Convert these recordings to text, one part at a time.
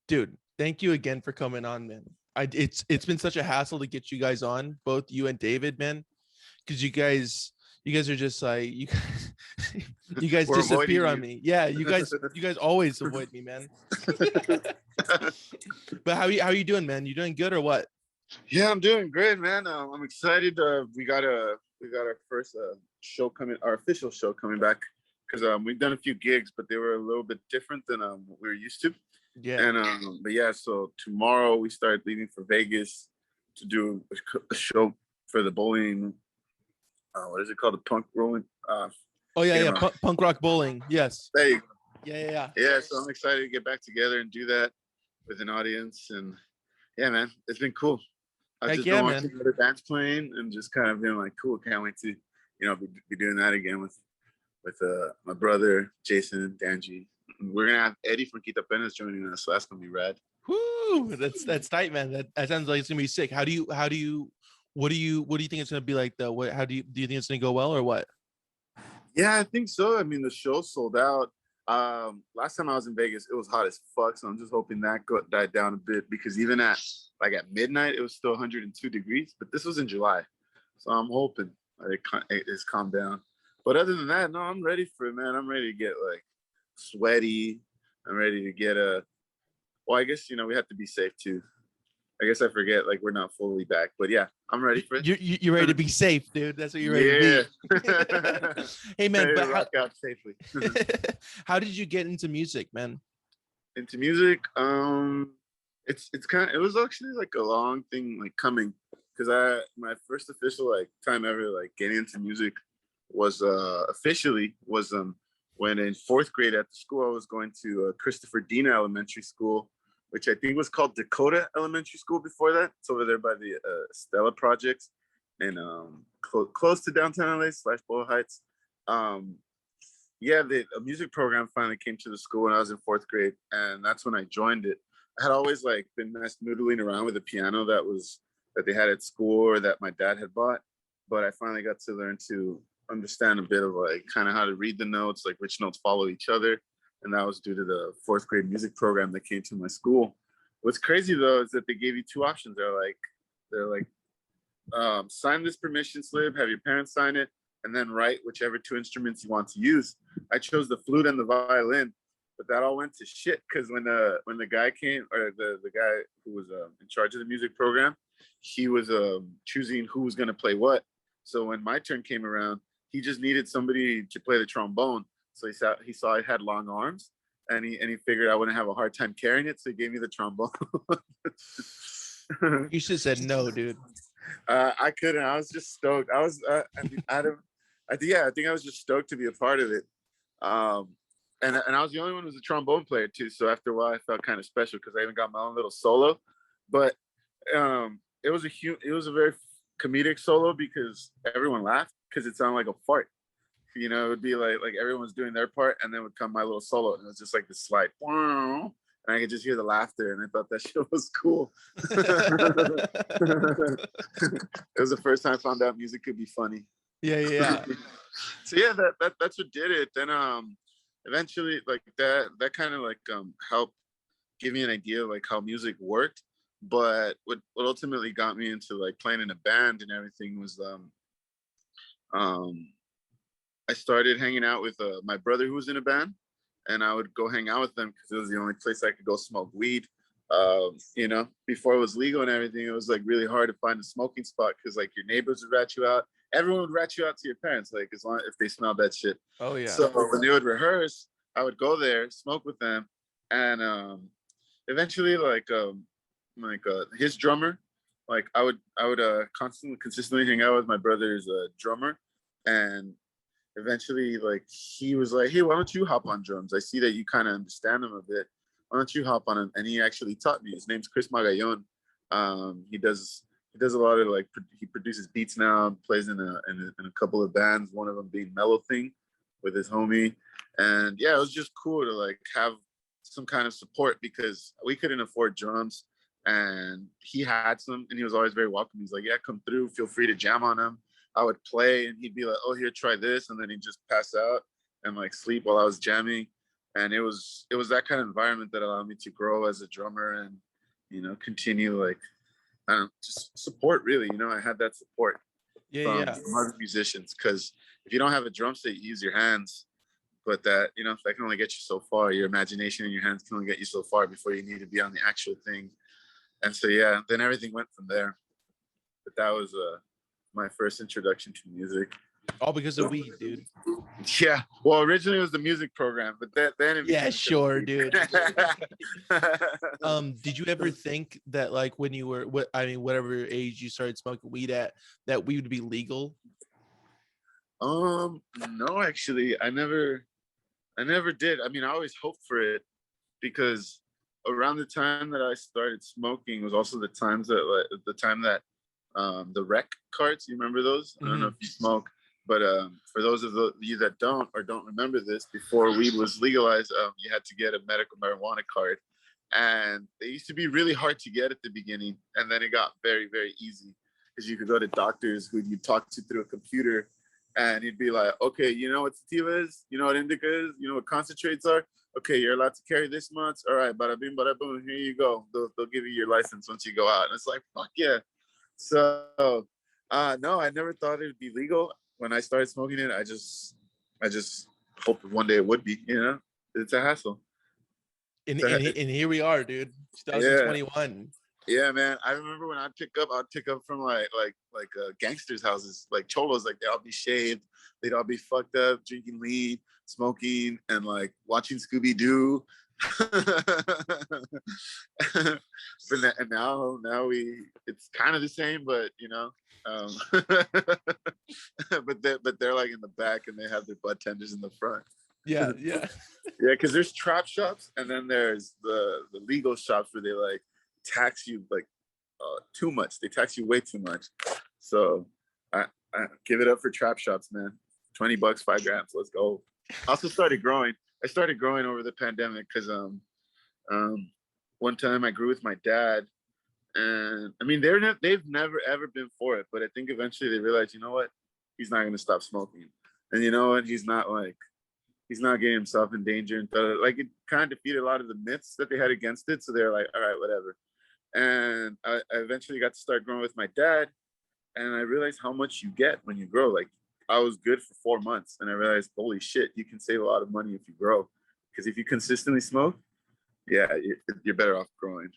Dude, thank you again for coming on, man. It's been such a hassle to get you guys on, both you and David, man, because you guys are just like you guys We're avoiding disappear on you. me. Yeah, you guys always avoid me, man. But how you doing, man? You doing good or what? Yeah, I'm doing great, man. I'm excited. We got our first show coming, our official show coming back, because we've done a few gigs, but they were a little bit different than what we were used to. Yeah. And but yeah, so tomorrow we start leaving for Vegas to do a show for the bowling. What is it called? The punk rolling. Oh yeah. Punk rock bowling. Yes. There you go. Yeah. Yeah, so I'm excited to get back together and do that with an audience. And yeah, man, it's been cool. I've Heck just yeah, been watching man. other bands playing and just kind of being like, cool, can't wait to, be doing that again with my brother, Jason, Danji. We're going to have Eddie from Quita Penas joining us, so that's going to be rad. Woo! That's tight, man. That sounds like it's gonna be sick. What do you think it's gonna be like though? What how do you think it's gonna go well or what? Yeah, I think so. I mean, the show sold out. Last time I was in Vegas, it was hot as fuck, so I'm just hoping that died down a bit, because even at midnight, it was still 102 degrees, but this was in July, so I'm hoping it's calmed down. But other than that, no, I'm ready for it, man. I'm ready to get like sweaty. I'm ready to get well, I guess, we have to be safe too. I guess I forget, like, we're not fully back, but yeah, I'm ready for it. You're ready to be safe, dude. That's what you're ready to be. Hey man, but rock out safely. How did you get into music, man? Into music, it was actually like a long thing, like, coming, because my first official time ever getting into music was officially was when in fourth grade at the school I was going to Christopher Dina Elementary School, which I think was called Dakota Elementary School before that. It's over there by the Stella projects, and close to downtown LA / Boyle Heights. Yeah, a music program finally came to the school when I was in fourth grade, and that's when I joined it. I had always been noodling around with a piano that they had at school or that my dad had bought, but I finally got to learn to understand a bit of kind of how to read the notes, like which notes follow each other, and that was due to the fourth grade music program that came to my school. What's crazy though is that they gave you two options. They're like, sign this permission slip, have your parents sign it, and then write whichever two instruments you want to use. I chose the flute and the violin, but that all went to shit because when the guy came, or the guy who was in charge of the music program, he was choosing who was going to play what. So when my turn came around, he just needed somebody to play the trombone. So he saw I had long arms, and he figured I wouldn't have a hard time carrying it, so he gave me the trombone. You should have said no, dude. I couldn't. I was just stoked. I was Adam. I think I was just stoked to be a part of it. And I was the only one who was a trombone player too. So after a while, I felt kind of special because I even got my own little solo. But it was a very comedic solo because everyone laughed because it sounded like a fart. It would be like everyone's doing their part, and then would come my little solo, and it was just like this slide, and I could just hear the laughter, and I thought that shit was cool. It was the first time I found out music could be funny. Yeah. So yeah, that's what did it. Then eventually that kind of helped give me an idea of how music worked. But what ultimately got me into playing in a band and everything was I started hanging out with my brother who was in a band, and I would go hang out with them because it was the only place I could go smoke weed. Before it was legal and everything, it was really hard to find a smoking spot because your neighbors would rat you out. Everyone would rat you out to your parents, as long if they smelled that shit. Oh yeah. So when they would rehearse, I would go there, smoke with them, and eventually his drummer, I would consistently hang out with my brother's drummer, and eventually he was like, hey, why don't you hop on drums? I see that you kind of understand them a bit. Why don't you hop on him? And he actually taught me. His name's Chris Magallon. He does a lot of he produces beats now, plays in a couple of bands, one of them being Mellow Thing with his homie. And yeah, it was just cool to have some kind of support because we couldn't afford drums, and he had some, and he was always very welcome. He's like, yeah, come through, feel free to jam on them. I would play, and he'd be like, oh, here, try this, and then he'd just pass out and sleep while I was jamming. And it was that kind of environment that allowed me to grow as a drummer and, you know, continue like, I don't know, just support really. You know, I had that support from other musicians, because if you don't have a drum set, you use your hands, but that, you know, that can only get you so far. Your imagination and your hands can only get you so far before you need to be on the actual thing. And so, yeah, then everything went from there. But that was my first introduction to music. All because of weed, dude. Yeah. Well, originally it was the music program, but then it Yeah, sure, dude. dude. Did you ever think that, like, when you were whatever age you started smoking weed at, that weed would be legal? No, actually, I never did. I mean, I always hoped for it, because around the time that I started smoking was also the time that the rec cards, you remember those? I don't know if you smoke, but for those of you that don't remember this, before weed was legalized, you had to get a medical marijuana card, and they used to be really hard to get at the beginning, and then it got very, very easy, because you could go to doctors who you talk to through a computer, and he'd be like, okay, you know what sativa is? You know what indica is? You know what concentrates are? Okay, you're allowed to carry this much. All right, bada bing, bada boom. Here you go. They'll give you your license once you go out. And it's like, fuck yeah. So, no, I never thought it would be legal. When I started smoking it, I just hoped one day it would be. You know, it's a hassle. And here we are, dude. 2021. Yeah, man. I remember when I'd pick up from like gangsters' houses, like cholos, like they'd all be shaved, they'd all be fucked up, drinking weed, smoking, and like watching Scooby-Doo. And now it's kind of the same, but you know, but they're like in the back and they have their bud tenders in the front. Yeah. Because there's trap shops, and then there's the legal shops where they like tax you like too much. They tax you way too much. So I give it up for trap shops, man. $20, 5 grams. Let's go. I started growing over the pandemic, because one time I grew with my dad, and I mean they've never ever been for it, but I think eventually they realized, you know what, he's not gonna stop smoking, and you know what, he's not getting himself in danger, and like it kind of defeated a lot of the myths that they had against it. So they're like, all right, whatever. And I eventually got to start growing with my dad, and I realized how much you get when you grow. Like, I was good for 4 months, and I realized, holy shit, you can save a lot of money if you grow. Because if you consistently smoke, yeah, you're better off growing.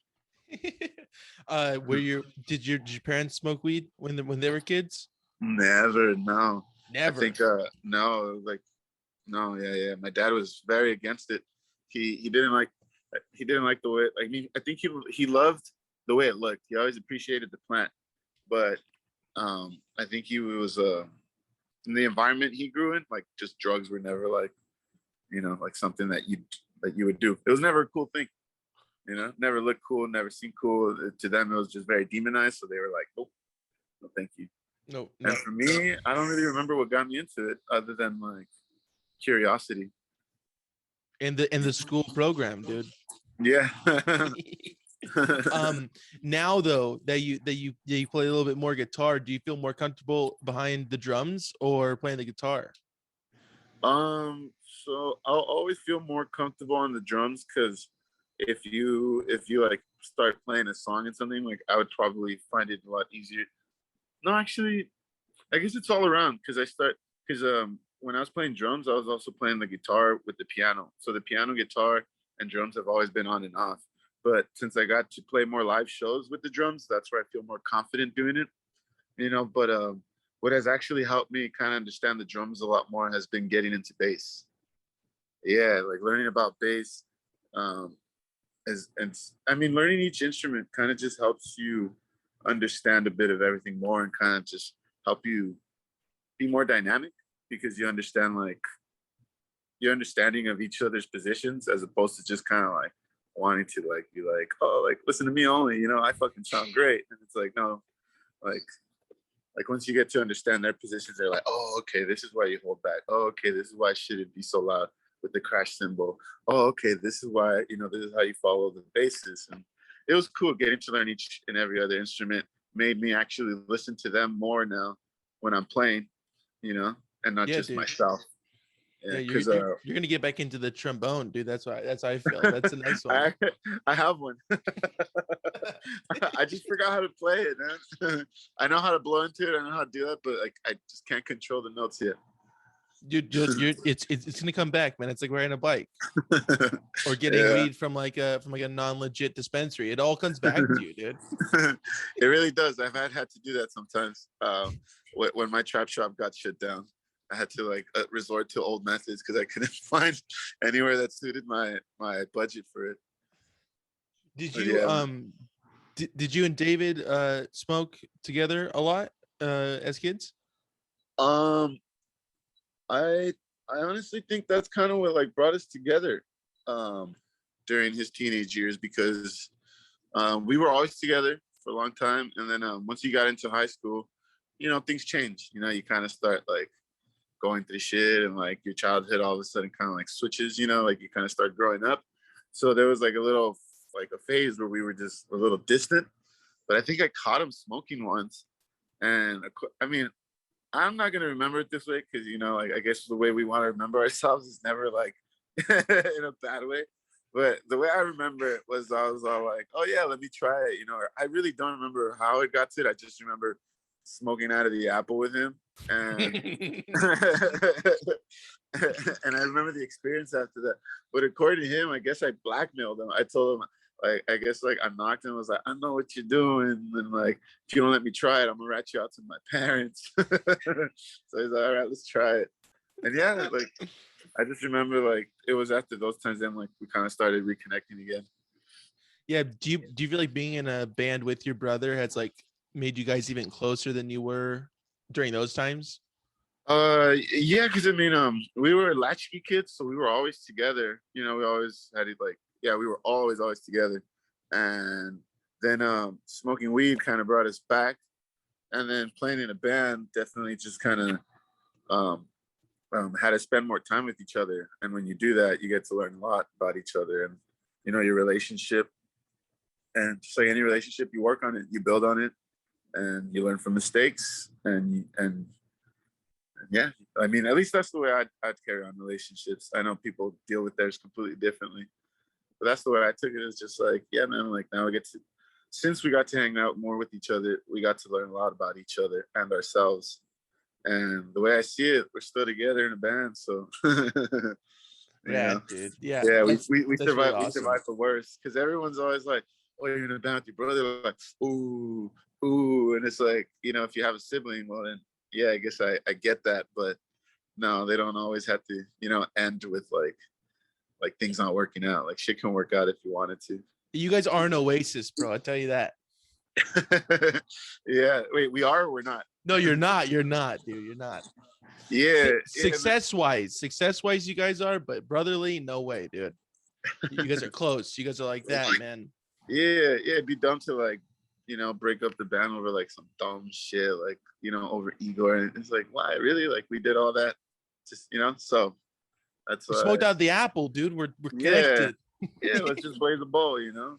Did your parents smoke weed when they were kids? Never, no. Never. I think no, like no, yeah. My dad was very against it. He didn't like the way, I think he loved the way it looked. He always appreciated the plant, but I think he was in the environment he grew in, like just drugs were never like, you know, like something that you would do. It was never a cool thing, you know, never looked cool, never seemed cool. To them, it was just very demonized. So they were like, nope, no, thank you. No. And for me, I don't really remember what got me into it, other than like curiosity. In the school program, dude. Yeah. Now though that you play a little bit more guitar, do you feel more comfortable behind the drums or playing the guitar? So I'll always feel more comfortable on the drums, because if you like start playing a song and something, like I would probably find it a lot easier. No, actually, I guess it's all around, because when I was playing drums, I was also playing the guitar with the piano. So the piano, guitar, and drums have always been on and off. But since I got to play more live shows with the drums, that's where I feel more confident doing it. You know, but what has actually helped me kind of understand the drums a lot more has been getting into bass. Yeah, like learning about bass. Learning each instrument kind of just helps you understand a bit of everything more, and kind of just help you be more dynamic, because you understand like your understanding of each other's positions, as opposed to just kind of like wanting to like be like, oh, like listen to me only, you know, I fucking sound great. And it's like, no, like once you get to understand their positions, they're like, oh, okay, this is why you hold back. Oh, okay, this is why shouldn't be so loud with the crash cymbal. Oh, okay, this is why, you know, this is how you follow the basses. And it was cool getting to learn each and every other instrument. Made me actually listen to them more now when I'm playing, you know, and not just myself. Yeah, Yeah, because you're gonna get back into the trombone, dude. That's how I feel. That's a nice one. I have one. I just forgot how to play it, man. I know how to blow into it. I know how to do that, but like I just can't control the notes yet. It's gonna come back, man. It's like riding a bike or getting Yeah. weed from like a non-legit dispensary. It all comes back to you, dude. It really does. I've had to do that sometimes. When my trap shop got shut down, I had to like resort to old methods because I couldn't find anywhere that suited my budget for it. Did But you yeah, man. did you and David smoke together a lot as kids? Um, I honestly think that's kind of what like brought us together um, during his teenage years because we were always together for a long time, and then once you got into high school, things change. You kind of start like going through shit, and like your childhood all of a sudden kind of like switches. Like you kind of start growing up. So there was like a little like a phase where we were just a little distant. But I think I caught him smoking once, and I mean, I'm not gonna remember it this way because like I guess the way we want to remember ourselves is never like in a bad way. But the way I remember it was I was all like, "Oh yeah, let me try it." I really don't remember how it got to it. I just remember smoking out of the apple with him, and and I remember the experience after that. But according to him, I guess I blackmailed him. I told him, like, I guess like I knocked him. I was like, "I know what you're doing, and like if you don't let me try it, I'm gonna rat you out to my parents." So he's like, "All right, let's try it." And yeah, like I just remember like it was after those times then like we kind of started reconnecting again. Yeah. Do you feel like being in a band with your brother has like made you guys even closer than you were during those times? Yeah, because I mean, we were latchkey kids, so we were always together. We always had it like, yeah, we were always together. And then smoking weed kind of brought us back, and then playing in a band definitely just kind of um, had to spend more time with each other. And when you do that, you get to learn a lot about each other and your relationship. And just like any relationship, you work on it, you build on it, and you learn from mistakes. And yeah, I mean, at least that's the way I'd carry on relationships. I know people deal with theirs completely differently, but that's the way I took it. It's just like, yeah, man, like now since we got to hang out more with each other, we got to learn a lot about each other and ourselves. And the way I see it, we're still together in a band. So, Yeah, dude. Yeah, yeah, we that's really survived. We awesome. survived the worst because everyone's always like, "Oh, you're in a band with your brother." Like, ooh, ooh, and it's like, if you have a sibling, well then, yeah, I guess I get that, but no, they don't always have to, end with like things not working out. Like shit can work out if you wanted to. You guys are an oasis, bro. I tell you that. Yeah. Wait, we are or we're not? No, you're not. You're not, dude. You're not. Yeah. Success wise, you guys are, but brotherly, no way, dude. You guys are close. You guys are like that, man. Yeah. It'd be dumb to like, break up the band over like some dumb shit, like, over ego. And it's like, why? Really? Like, we did all that. Just, so that's We smoked out the apple, dude. We're connected. Yeah, let's just blaze a bowl,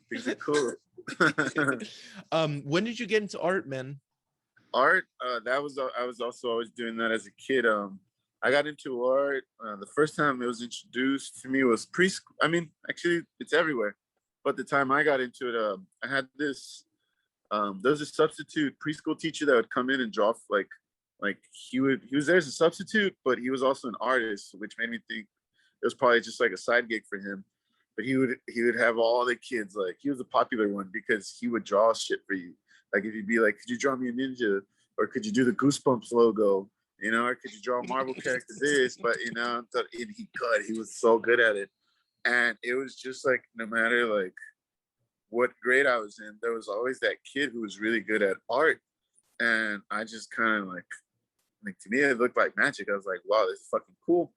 things are cool. When did you get into art, man? Art, that was I was also always doing that as a kid. I got into art. The first time it was introduced to me was preschool. I mean, actually, it's everywhere. But the time I got into it, I had this. There was a substitute preschool teacher that would come in and draw like he was there as a substitute, but he was also an artist, which made me think it was probably just like a side gig for him. But he would have all the kids, like he was a popular one because he would draw shit for you. Like if you'd be like, could you draw me a ninja, or could you do the Goosebumps logo, or could you draw a Marvel character this? But he could. He was so good at it, and it was just like no matter like what grade I was in, there was always that kid who was really good at art, and I just kind of like to me it looked like magic. I was like, wow, this is fucking cool.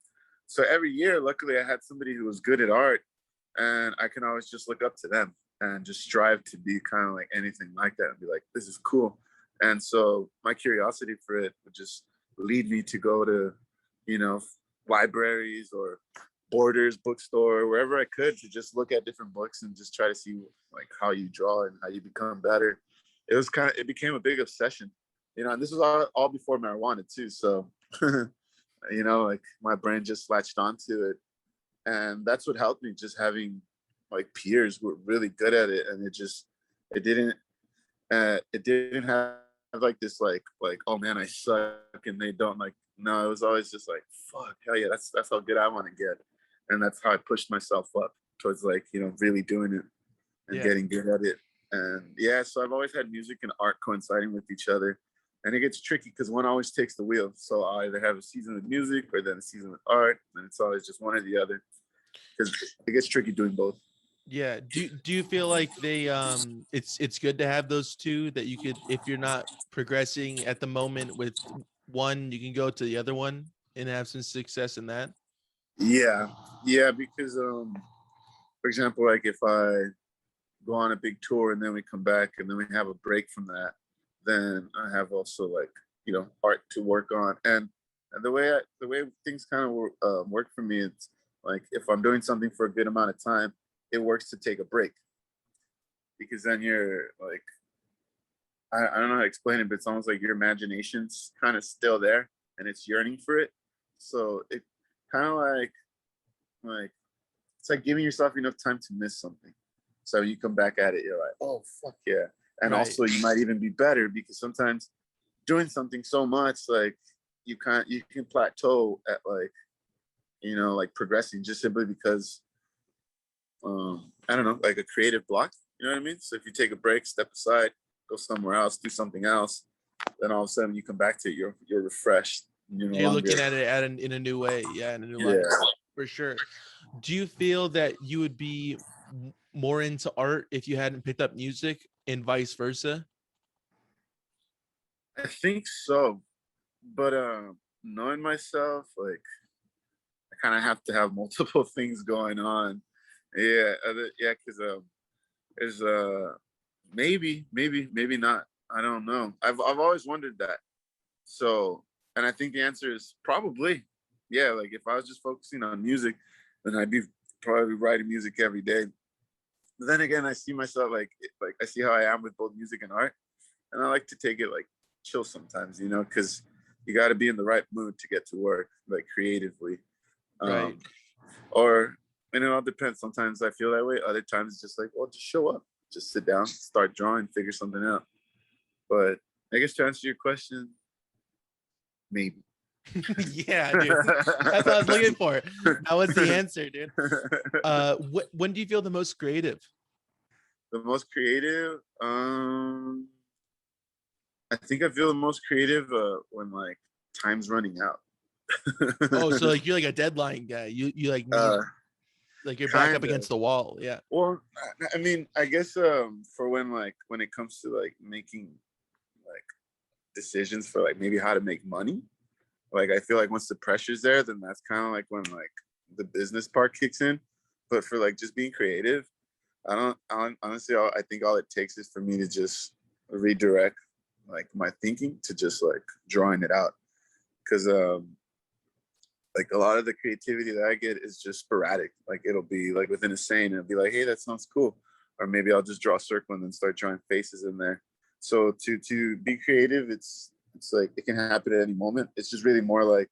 So every year, luckily, I had somebody who was good at art, and I can always just look up to them and just strive to be kind of like anything like that and be like, this is cool. And so my curiosity for it would just lead me to go to, libraries or Borders bookstore, wherever I could, to just look at different books and just try to see like how you draw and how you become better. It became a big obsession, and this was all before marijuana too. So like my brain just latched onto it. And that's what helped me, just having like peers who were really good at it. And it didn't, it didn't have like this, like, oh man, I suck and they don't, like, no, it was always just like, fuck, hell yeah, that's how good I want to get. And that's how I pushed myself up towards like, really doing it and Yeah. getting good at it. And yeah, so I've always had music and art coinciding with each other. And it gets tricky because one always takes the wheel. So I either have a season with music or then a season with art, and it's always just one or the other because it gets tricky doing both. Yeah. Do you feel like they it's good to have those two, that you could, if you're not progressing at the moment with one, you can go to the other one and have some success in that? Yeah, yeah, because for example, like if I go on a big tour and then we come back and then we have a break from that, then I have also like art to work on. And the way things kind of work for me, it's like if I'm doing something for a good amount of time, it works to take a break, because then you're like, I don't know how to explain it, but it's almost like your imagination's kind of still there and it's yearning for it. So it kind of like it's like giving yourself enough time to miss something. So you come back at it, you're like, oh fuck yeah. And Right. also you might even be better, because sometimes doing something so much, like you can plateau at like, like progressing just simply because I don't know, like a creative block. You know what I mean? So if you take a break, step aside, go somewhere else, do something else, then all of a sudden you come back to it, you're refreshed. You're no You're longer, looking at it in a new way. Yeah, in a new yeah. light. For sure. Do you feel that you would be more into art if you hadn't picked up music, and vice versa? I think so. But knowing myself, like I kind of have to have multiple things going on. Yeah, yeah, because there's maybe not. I don't know. I've always wondered that. So, and I think the answer is probably, yeah. Like if I was just focusing on music, then I'd be probably writing music every day. But then again, I see myself like I see how I am with both music and art, and I like to take it like chill sometimes, because you got to be in the right mood to get to work, like creatively. Right. Um, or and it all depends. Sometimes I feel that way. Other times it's just like, well, just show up, just sit down, start drawing, figure something out. But I guess to answer your question, maybe. Yeah, dude. That's what I was looking for. That was the answer, dude. When do you feel the most creative? The most creative, I think I feel the most creative when like time's running out. Oh, so like you're like a deadline guy. You like need, like you're back up Kind against of. the wall. Yeah. Well, I mean, I guess for when it comes to like making like decisions for like maybe how to make money, like I feel like once the pressure's there, then that's kind of like when like the business part kicks in. But for like just being creative, honestly, I think all it takes is for me to just redirect like my thinking to just like drawing it out, because like a lot of the creativity that I get is just sporadic. Like it'll be like within a saying, it'll be like, hey, that sounds cool. Or maybe I'll just draw a circle and then start drawing faces in there. So to be creative, it's like it can happen at any moment. It's just really more like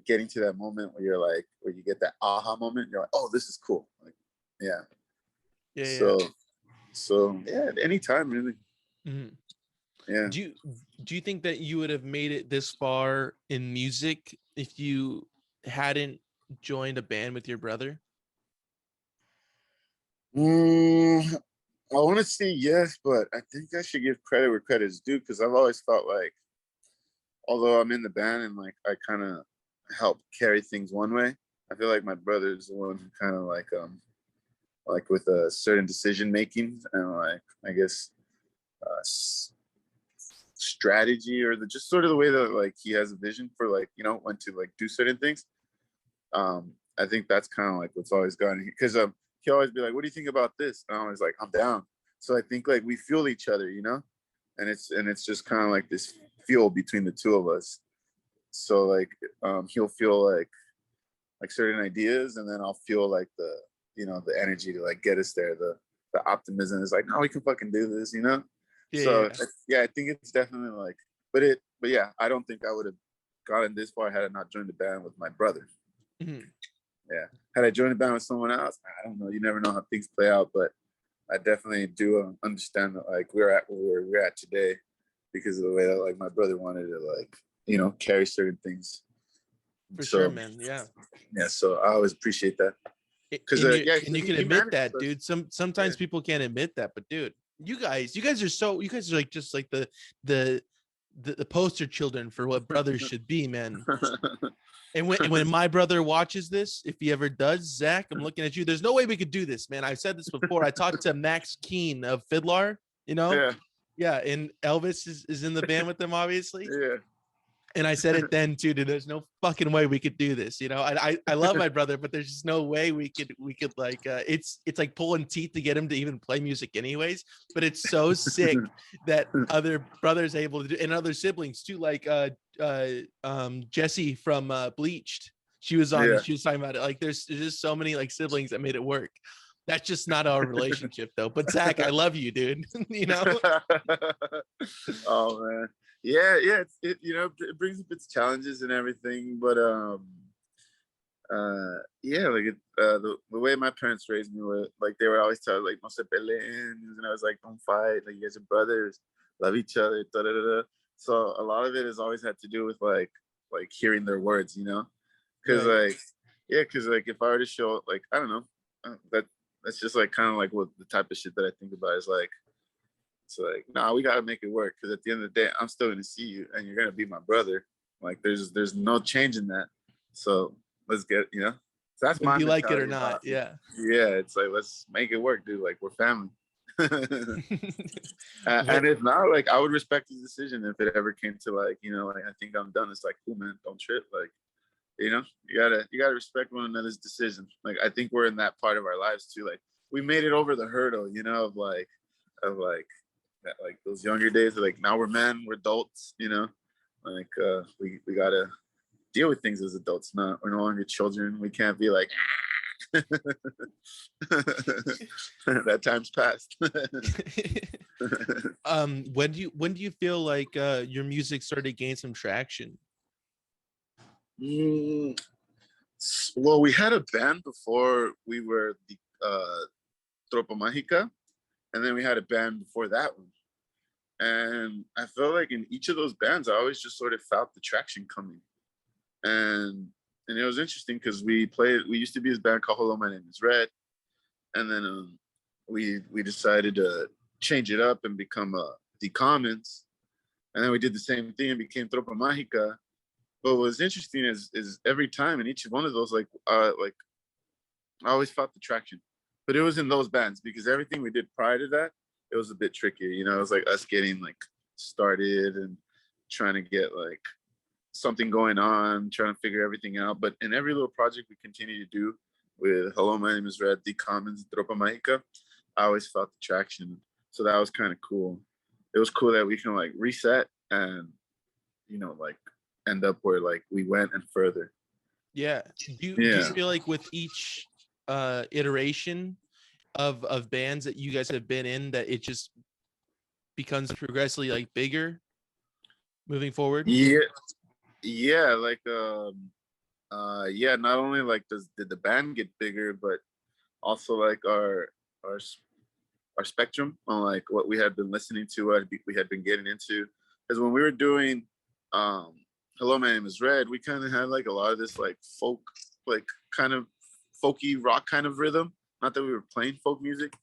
getting to that moment where you're like, where you get that aha moment. You're like, oh, this is cool. Like, yeah. Yeah. Yeah. So yeah, anytime really. Mhm. Yeah. Do you think that you would have made it this far in music if you hadn't joined a band with your brother? I want to say yes, but I think I should give credit where credit's due, because I've always felt like, although I'm in the band and like I kind of help carry things one way, I feel like my brother is the one who kind of like with a certain decision making and like I guess strategy, or just sort of the way that like he has a vision for like when to like do certain things. I think that's kind of like what's always gone, because he always be like, what do you think about this? And I'm always like, I'm down. So I think like we fuel each other, and it's just kind of like this fuel between the two of us. So like he'll feel like certain ideas, and then I'll feel like the energy to like get us there. The optimism is like, no, we can fucking do this. Yeah. So Yeah. yeah, I think it's definitely like, but yeah, I don't think I would have gotten this far had I not joined the band with my brother. Mhm. Yeah. Had I joined the band with someone else, I don't know. You never know how things play out, but I definitely do understand that like we're at where we're at today because of the way that like my brother wanted to like, you know, carry certain things. For sure, So man. Yeah. yeah, so I always appreciate that. Because yeah, And you can he admit managed that, us. dude. Yeah. Sometimes people can't admit that, but dude, you guys are like just like the the poster children for what brothers should be, man. And when my brother watches this, if he ever does, Zach, I'm looking at you. There's no way we could do this, man. I've said this before. I talked to Max Keen of Fiddler, you know? Yeah, Yeah, and Elvis is in the band with them, obviously. yeah. And I said it then too, dude. There's no fucking way we could do this, you know. I love my brother, but there's just no way we could like it's like pulling teeth to get him to even play music anyways. But it's so sick that other brothers able to do, and other siblings too, like Jessie from Bleached. She was on, Yeah. she was talking about it. Like there's just so many like siblings that made it work. That's just not our relationship though. But Zach, I love you, dude. You know? Oh man. Yeah, yeah, it you know it brings up its challenges and everything, but yeah, like the way my parents raised me were like they were always telling like no se peleen, and I was like don't fight, like you guys are brothers, love each other, da, da, da, da. So a lot of it has always had to do with like hearing their words, you know, because Right. like yeah, because like if I were to show like I don't know that's just like kind of like what the type of shit that I think about is like it's like nah we gotta make it work because at the end of the day I'm still gonna see you and you're gonna be my brother, like there's no change in that, so let's get you know so that's Whether my you like it or mentality not. about it. Yeah. Yeah, it's like let's make it work, dude, like we're family. What And if not, like I would respect his decision if it ever came to like you know like I think I'm done, it's like cool man, don't trip, like you know you gotta respect one another's decision. Like I think we're in that part of our lives too, like we made it over the hurdle, you know, of like that, like those younger days, like now we're men, we're adults, you know, like we gotta deal with things as adults, not we're no longer children, we can't be like that time's passed. when do you feel like your music started to gain some traction? Mm, well, we had a band before we were the Tropa Magica, and then we had a band before that one. And I felt like in each of those bands, I always just sort of felt the traction coming. And it was interesting because we used to be this band called Hello, My Name is Red. And then we decided to change it up and become the Commons. And then we did the same thing and became Tropa Magica. But what was interesting is every time in each one of those, like I always felt the traction. But it was in those bands because everything we did prior to that, it was a bit trickier. You know, it was like us getting like started and trying to get like something going on, trying to figure everything out. But in every little project we continue to do with Hello, My Name is Red, The Commons, Tropa Magica, I always felt the traction. So that was kind of cool. It was cool that we can like reset and, you know, like end up where like we went and further. Yeah. Do you Yeah. feel like with each iteration of bands that you guys have been in that it just becomes progressively like bigger moving forward? Yeah. Yeah. Like, yeah, not only like did the band get bigger, but also like our our spectrum on like what we had been listening to, what we had been getting into. Because when we were doing um Hello, My Name is Red, we kind of had like a lot of this like folk, like kind of folky rock kind of rhythm. Not that we were playing folk music.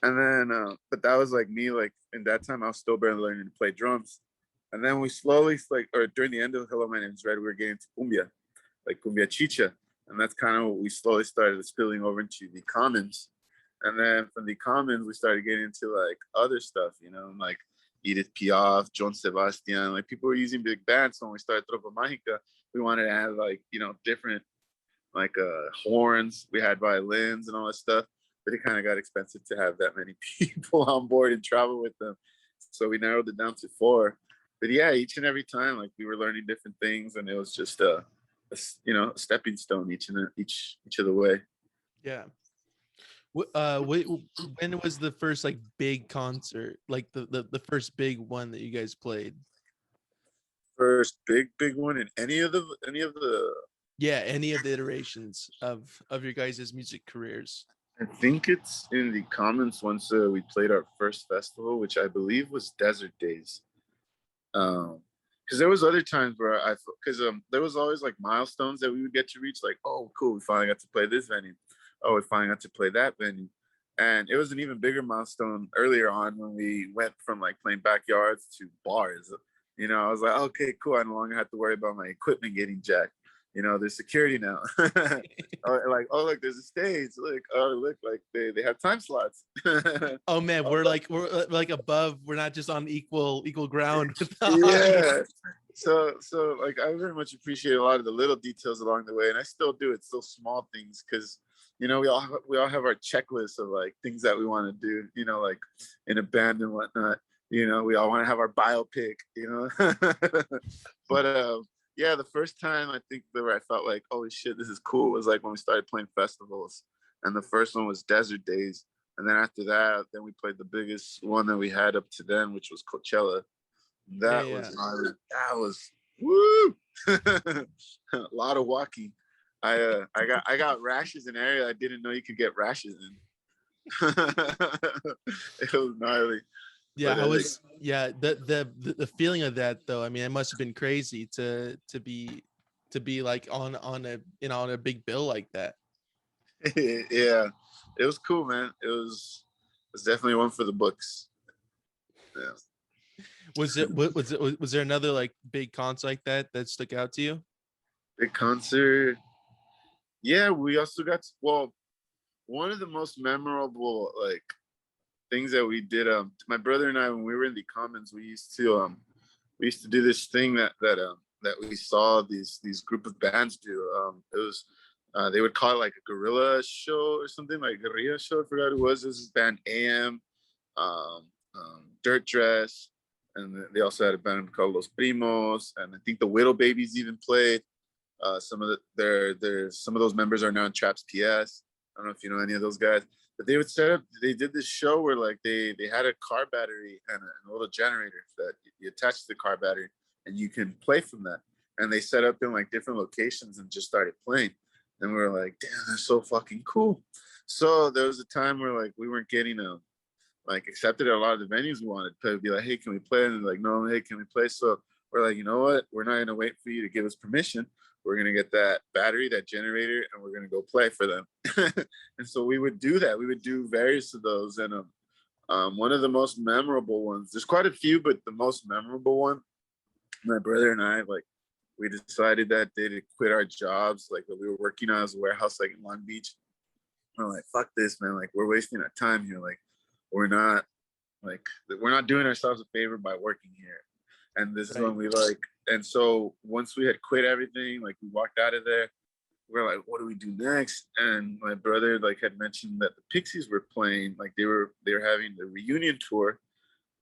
And then but that was like me, like in that time I was still barely learning to play drums. And then we slowly like or during the end of Hello, My Name is Red, we were getting to cumbia, like cumbia chicha. And that's kind of what we slowly started spilling over into the commons. And then from the commons, we started getting into like other stuff, you know, like Edith Piaf, John Sebastian. Like people were using big bands. So when we started Tropa Magica, we wanted to have like, you know, different like horns. We had violins and all that stuff. But it kind of got expensive to have that many people on board and travel with them. So we narrowed it down to 4. But yeah, each and every time, like we were learning different things, and it was just a you know, a stepping stone each of the way. Yeah. When was the first like big concert, like the first big one that you guys played? first big one in any of the Yeah, any of the iterations of your guys' music careers. I think it's in the comments once we played our first festival, which I believe was Desert Days. Because there was other times where because there was always like milestones that we would get to reach, like, oh cool, we finally got to play this venue, oh we finally got to play that venue. And it was an even bigger milestone earlier on when we went from like playing backyards to bars. I was like, okay cool, I no longer have to worry about my equipment getting jacked. There's security now. Like, oh look, there's a stage, look, oh look, like they have time slots. Oh man, we're like above. We're not just on equal ground. Yeah. So like I very much appreciate a lot of the little details along the way, and I still do. It's those small things because we all have our checklist of like things that we want to do. Like in a band and whatnot. We all want to have our biopic. But yeah, the first time I think where I felt like, holy shit, this is cool was like when we started playing festivals, and the first one was Desert Days. And then after that, then we played the biggest one that we had up to then, which was Coachella. That was woo. A lot of walking. I got rashes in an area I didn't know you could get rashes in. It was gnarly. Yeah, the feeling of that though. I mean, it must have been crazy to be like on a big bill like that. Yeah, it was cool, man. It was definitely one for the books. Yeah. Was there another like big concert like that stuck out to you? Big concert. Yeah, we also got one of the most memorable like things that we did. My brother and I, when we were in the Commons, we used to do this thing that we saw these group of bands do. It was they would call it like a guerrilla show or something, like guerrilla show. I forgot who it was. This is band AM, Dirt Dress, and they also had a band called Los Primos, and I think the Widow Babies even played. Some of those members are now in Traps PS. I don't know if you know any of those guys, but they did this show where like they had a car battery and a little generator that you attach to the car battery and you can play from that. And they set up in like different locations and just started playing. And we were like, damn, that's so fucking cool. So there was a time where like we weren't getting like accepted at a lot of the venues we wanted to play. We'd be like, hey, can we play? And like, no, hey, can we play? So we're like, you know what? We're not gonna wait for you to give us permission. We're gonna get that battery, that generator, and we're gonna go play for them. And so we would do that. We would do various of those. And one of the most memorable ones, there's quite a few, but the most memorable one, my brother and I, like, we decided that day to quit our jobs. Like, we were working on as a warehouse, like in Long Beach. We're like, fuck this, man. Like, we're wasting our time here. Like, we're not doing ourselves a favor by working here. And this is when we like, and so once we had quit everything, like we walked out of there, we're like, what do we do next? And my brother like had mentioned that the Pixies were playing, like they were having the reunion tour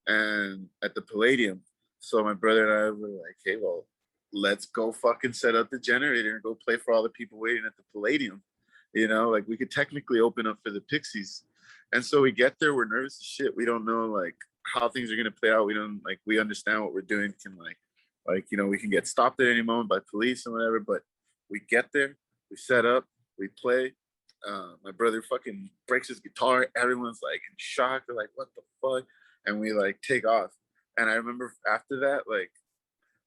and at the Palladium. So my brother and I were like, hey, well, let's go fucking set up the generator and go play for all the people waiting at the Palladium. Like we could technically open up for the Pixies. And so we get there, we're nervous as shit. We don't know like how things are gonna play out. We understand what we're doing can we can get stopped at any moment by police and whatever. But we get there, we set up, we play. My brother fucking breaks his guitar. Everyone's like in shock. They're like, what the fuck? And we like take off. And I remember after that, like,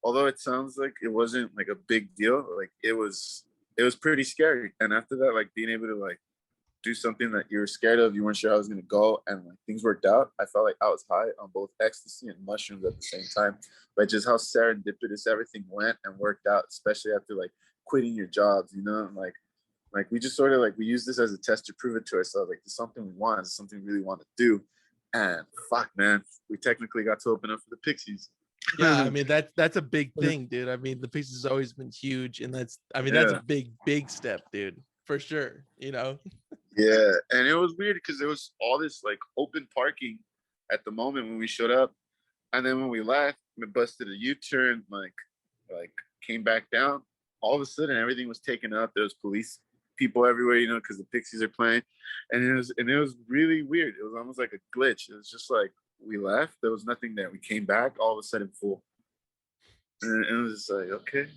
although it sounds like it wasn't like a big deal, like it was pretty scary. And after that, like being able to like do something that you were scared of, you weren't sure how it was going to go, and like things worked out. I felt like I was high on both ecstasy and mushrooms at the same time, but just how serendipitous everything went and worked out, especially after like quitting your jobs, and like we just sort of like we use this as a test to prove it to ourselves, like it's something we want, it's something we really want to do. And fuck, man, we technically got to open up for the Pixies. Yeah, I mean that's a big thing, dude. I mean the Pixies has always been huge, and that's a big step, dude, for sure. Yeah, and it was weird because there was all this like open parking at the moment when we showed up, and then when we left, we busted a U-turn, like came back down. All of a sudden, everything was taken up. There was police people everywhere, because the Pixies are playing, and it was really weird. It was almost like a glitch. It was just like we left, there was nothing there. We came back, all of a sudden full. and it was like, okay.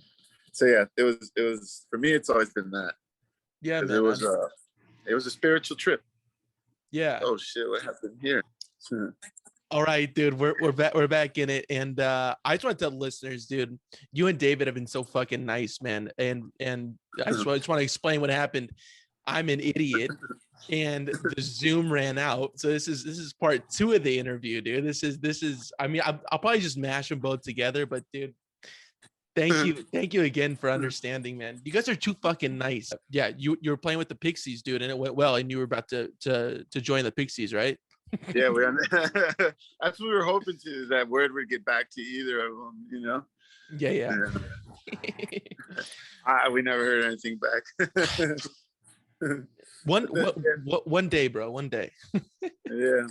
So yeah, it was for me. It's always been that. Yeah, Because man. it was a spiritual trip. Yeah. Oh shit, what happened here? All right, dude. We're back in it. And I just want to tell the listeners, dude, you and David have been so fucking nice, man. And I just want to explain what happened. I'm an idiot. And the Zoom ran out. So this is part 2 of the interview, dude. This is I mean, I'll probably just mash them both together, but dude, thank you again for understanding, man. You guys are too fucking nice. Yeah, you were playing with the Pixies, dude, and it went well, and you were about to join the Pixies, right? Yeah, that's what we were hoping to. That word would get back to either of them, you know. Yeah. We never heard anything back. One day, bro. One day. Yeah.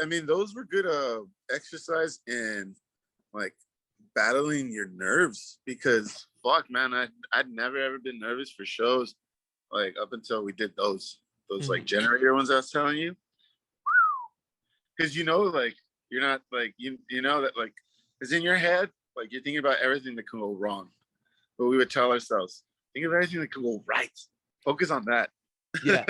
I mean, those were good exercise in like battling your nerves, because fuck, man, I'd never ever been nervous for shows like up until we did those like generator ones I was telling you. Because like you're not like you know that like it's in your head, like you're thinking about everything that can go wrong, but we would tell ourselves, think of everything that can go right, focus on that. Yeah.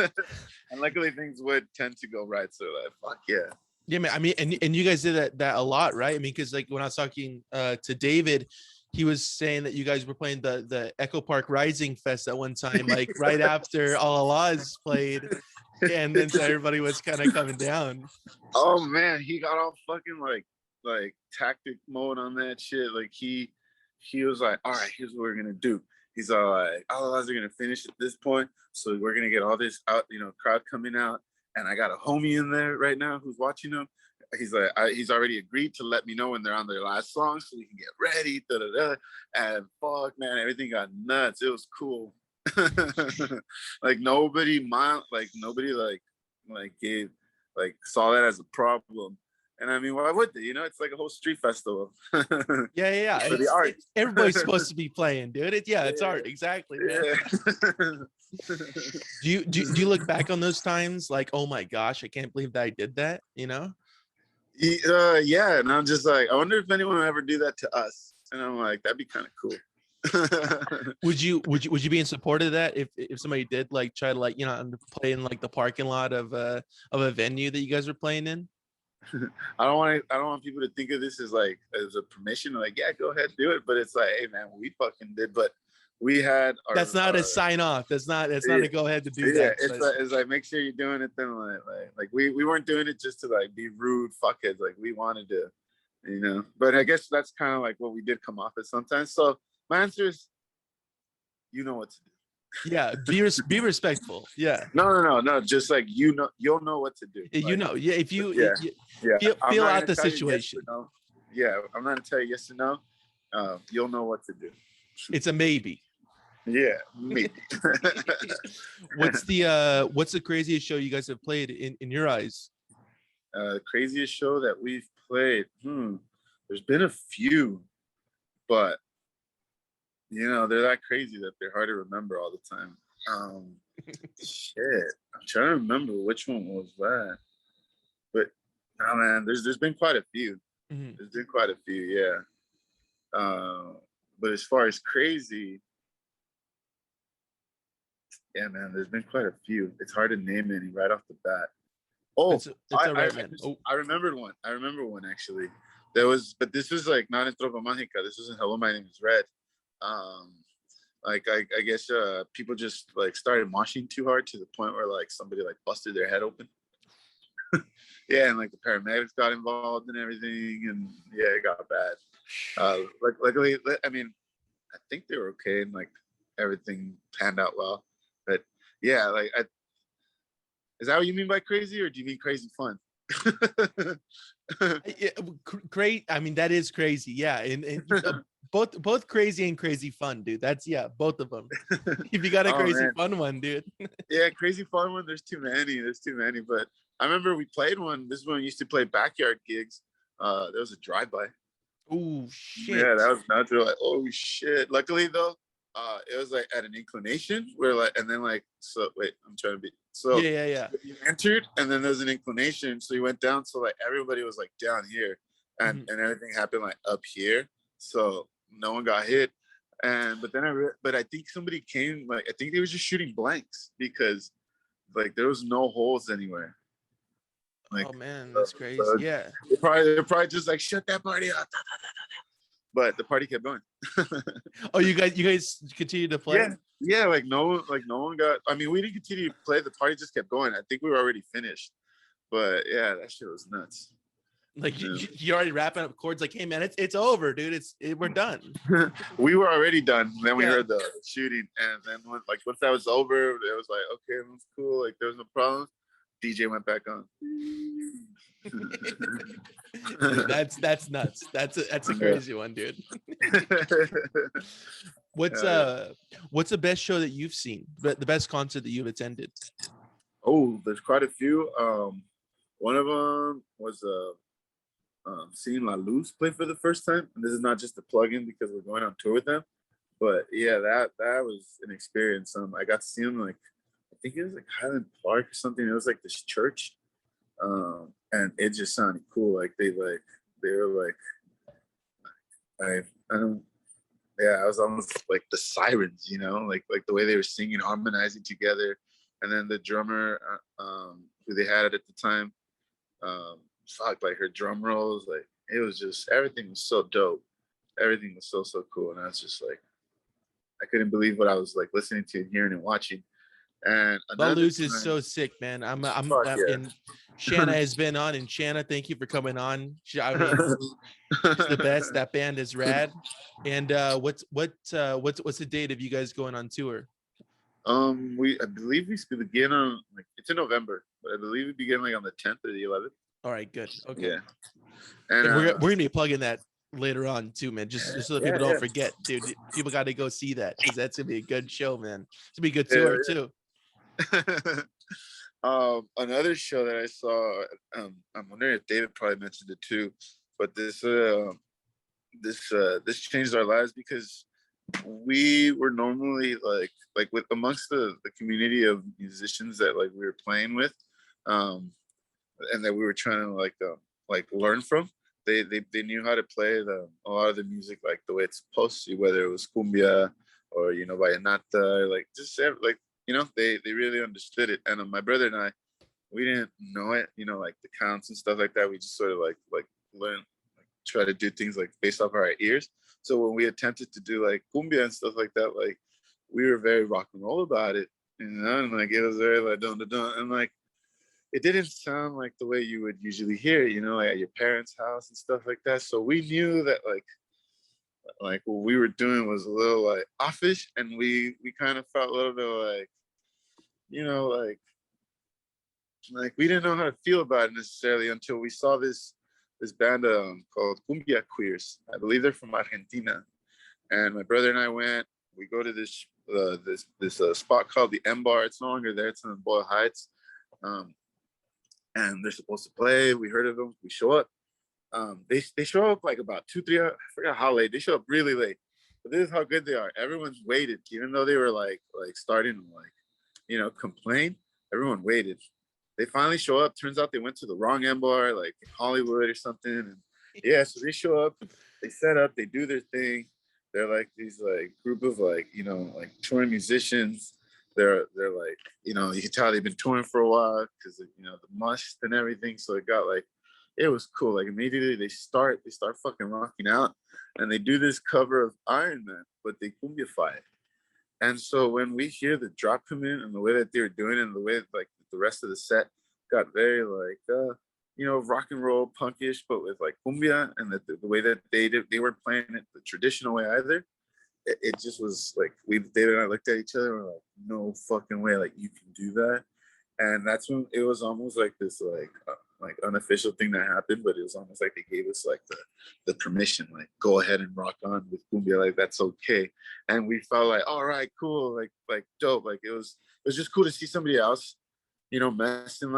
And luckily things would tend to go right, so like fuck yeah. Yeah, man. I mean, and you guys did that a lot, right? I mean, because like when I was talking to David, he was saying that you guys were playing the Echo Park Rising Fest at one time, like right after All Allah's played, and then so everybody was kind of coming down. Oh man, he got all fucking like tactic mode on that shit. Like he was like, all right, here's what we're gonna do. He's all like, All Allah's are gonna finish at this point, so we're gonna get all this out, crowd coming out. And I got a homie in there right now who's watching them. He's like, he's already agreed to let me know when they're on their last song so we can get ready. And fuck, man, everything got nuts. It was cool. Like nobody gave saw that as a problem. And I mean, why would they? It's like a whole street festival. Yeah. For the art. Everybody's supposed to be playing, dude. It's art, exactly, man. Yeah. Do you look back on those times like, oh my gosh, I can't believe that I did that, Yeah, and I'm just like, I wonder if anyone will ever do that to us. And I'm like, that'd be kind of cool. Would you be in support of that if somebody did like try to like play in like the parking lot of a venue that you guys were playing in? I don't want people to think of this as a permission, like, yeah, go ahead, do it. But it's like, hey man, we fucking did. But we had that's not a sign off. That's not a go ahead to do that. It's like make sure you're doing it. Then like we weren't doing it just to like be rude fuckheads. Like we wanted to, But I guess that's kind of like what we did come off as sometimes. So my answer is, you know what to do. Yeah, be respectful. Yeah. No. Just like you'll know what to do. Like, if you feel out the situation. Yes, I'm not gonna tell you yes or no. You'll know what to do. It's a maybe. Yeah, maybe. What's the craziest show you guys have played in your eyes? Craziest show that we've played. There's been a few, but they're that crazy that they're hard to remember all the time. Shit, I'm trying to remember which one was that. But no, man, there's been quite a few. Mm-hmm. There's been quite a few, yeah. But as far as crazy, yeah, man, there's been quite a few. It's hard to name any right off the bat. Oh, I remembered one. I remember one actually. But this was like not in Tropa Magica. This was in Hello, My Name is Red. Like I guess people just like started moshing too hard to the point where like somebody like busted their head open. Yeah, and like the paramedics got involved and everything, and yeah, it got bad. Luckily, I mean, I think they were okay and like everything panned out well. But yeah, like, is that what you mean by crazy, or do you mean crazy fun? Great. I mean, that is crazy. Yeah, and both crazy and crazy fun, dude. That's both of them. If you got a crazy fun one, dude. Yeah, crazy fun one. There's too many. But I remember we played one. This is when we used to play backyard gigs. There was a drive-by. Oh shit. Yeah, that was nuts. We were like, oh shit. Luckily though, it was like at an inclination where like, and then like, so wait, I'm trying to be, so yeah. You entered and then there's an inclination. So you went down. So like everybody was like down here and everything happened like up here. So no one got hit. But then but I think somebody came, like, I think they were just shooting blanks because like there was no holes anywhere. Like, oh man, that's crazy. so Yeah. they're probably just like, shut that party up. But the party kept going. Oh, you guys continue to play? Yeah, like no one got, I mean, we didn't continue to play, the party just kept going. I think we were already finished. But yeah, that shit was nuts. Like you already wrapping up chords, like, hey man, it's over, dude. We're done. We were already done. Then we Yeah. heard the shooting, and then once that was over, it was like, okay, it was cool. Like there was no problem. DJ went back on. Dude, that's nuts. That's a crazy one, dude. What's the best show that you've seen? The best concert that you've attended? Oh, there's quite a few. One of them was seeing La Luz play for the first time. And this is not just a plug-in because we're going on tour with them, but yeah, that was an experience. I got to see them, like, I think it was like Highland Park or something. It was like this church, and it just sounded cool. Like they were like, I don't. Yeah, I was almost like the sirens, you know, like the way they were singing, harmonizing together, and then the drummer, who they had at the time, like her drum rolls, like it was just, everything was so dope. Everything was so cool, and I was just like, I couldn't believe what I was like listening to, hearing, and watching. And La another Luz time, is so sick, man. I'm yeah. and Shanna has been on, and Shanna, thank you for coming on. I mean, she's the best. That band is rad. And what's the date of you guys going on tour? I believe we begin on, like, it's in November, but I believe we begin like on the 10th or the 11th. All right, good. Okay. Yeah. And we're gonna be plugging that later on too, man. Just so that people don't forget, dude. People got to go see that because that's gonna be a good show, man. It's gonna be a good tour too. Another show that I saw, I'm wondering if David probably mentioned it too, but this changed our lives because we were normally like with amongst the community of musicians that like we were playing with, and that we were trying to like learn from. They knew how to play a lot of the music like the way it's supposed to, whether it was cumbia or, you know, vallenata, like just like, you know, they really understood it. And my brother and I, we didn't know it, you know, like the counts and stuff like that. We just sort of like learn, like try to do things like based off our ears. So when we attempted to do like cumbia and stuff like that, like we were very rock and roll about it, you know, and like it was very like dun dun dun, and like it didn't sound like the way you would usually hear it, you know, like at your parents' house and stuff like that. So we knew that like what we were doing was a little like offish, and we kind of felt a little bit like, you know, like we didn't know how to feel about it necessarily until we saw this band called Cumbia Queers. I believe they're from Argentina, and my brother and I went. We go to this spot called the M Bar. It's no longer there. It's in Boyle Heights, and they're supposed to play. We heard of them. We show up. They show up like about 2-3 hours. I forgot how late. They show up really late. But this is how good they are. Everyone's waited, even though they were like starting to like, you know, complain. Everyone waited. They finally show up. Turns out they went to the wrong M Bar, like in Hollywood or something. And yeah, so they show up. They set up. They do their thing. They're like these like group of like, you know, like touring musicians. They're like, you know, you can tell they've been touring for a while because, you know, the must and everything. So it got like, it was cool. Like immediately they start fucking rocking out, and they do this cover of Iron Man, but they cumbiafy it. And so when we hear the drop come in and the way that they were doing it and the way like the rest of the set got very like you know, rock and roll punkish, but with like cumbia, and the way that they weren't playing it the traditional way either. It just was like David and I looked at each other and we're like, no fucking way, like you can do that. And that's when it was almost like this like unofficial thing that happened, but it was almost like they gave us like the permission, like go ahead and rock on with cumbia, like that's okay. And we felt like, all right, cool, like dope. Like it was just cool to see somebody else, you know, messing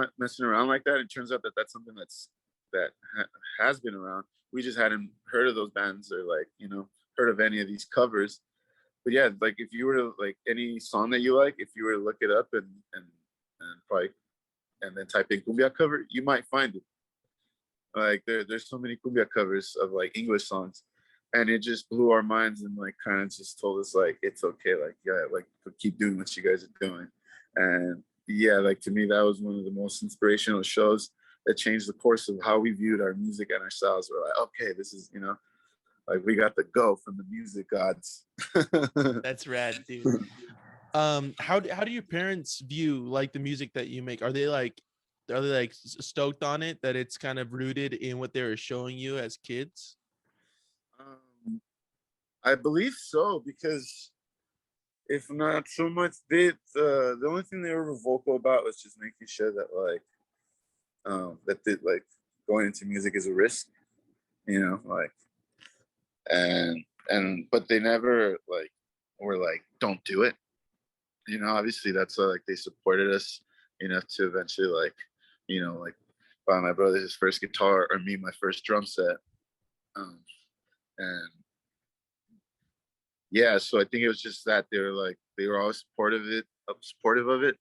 around like that. It turns out that that's something that has been around. We just hadn't heard of those bands or like, you know, heard of any of these covers. But yeah, like if you were to like any song that you like, if you were to look it up and probably and then type in cumbia cover, you might find it. Like there's so many cumbia covers of like English songs, and it just blew our minds and like kind of just told us like it's okay, like yeah, like keep doing what you guys are doing. And yeah, like to me that was one of the most inspirational shows that changed the course of how we viewed our music and ourselves. We're like, okay, this is, you know, like we got the go from the music gods. That's rad, dude. How do your parents view like the music that you make? Are they like stoked on it, that it's kind of rooted in what they were showing you as kids? um, I believe so, because if not so much, the only thing they were vocal about was just making sure that like like going into music is a risk, you know, like and but they never like were like don't do it, you know. Obviously that's why like they supported us enough to eventually like, you know, like buy my brother his first guitar or me my first drum set. um and yeah, so I think it was just that they were always supportive of it.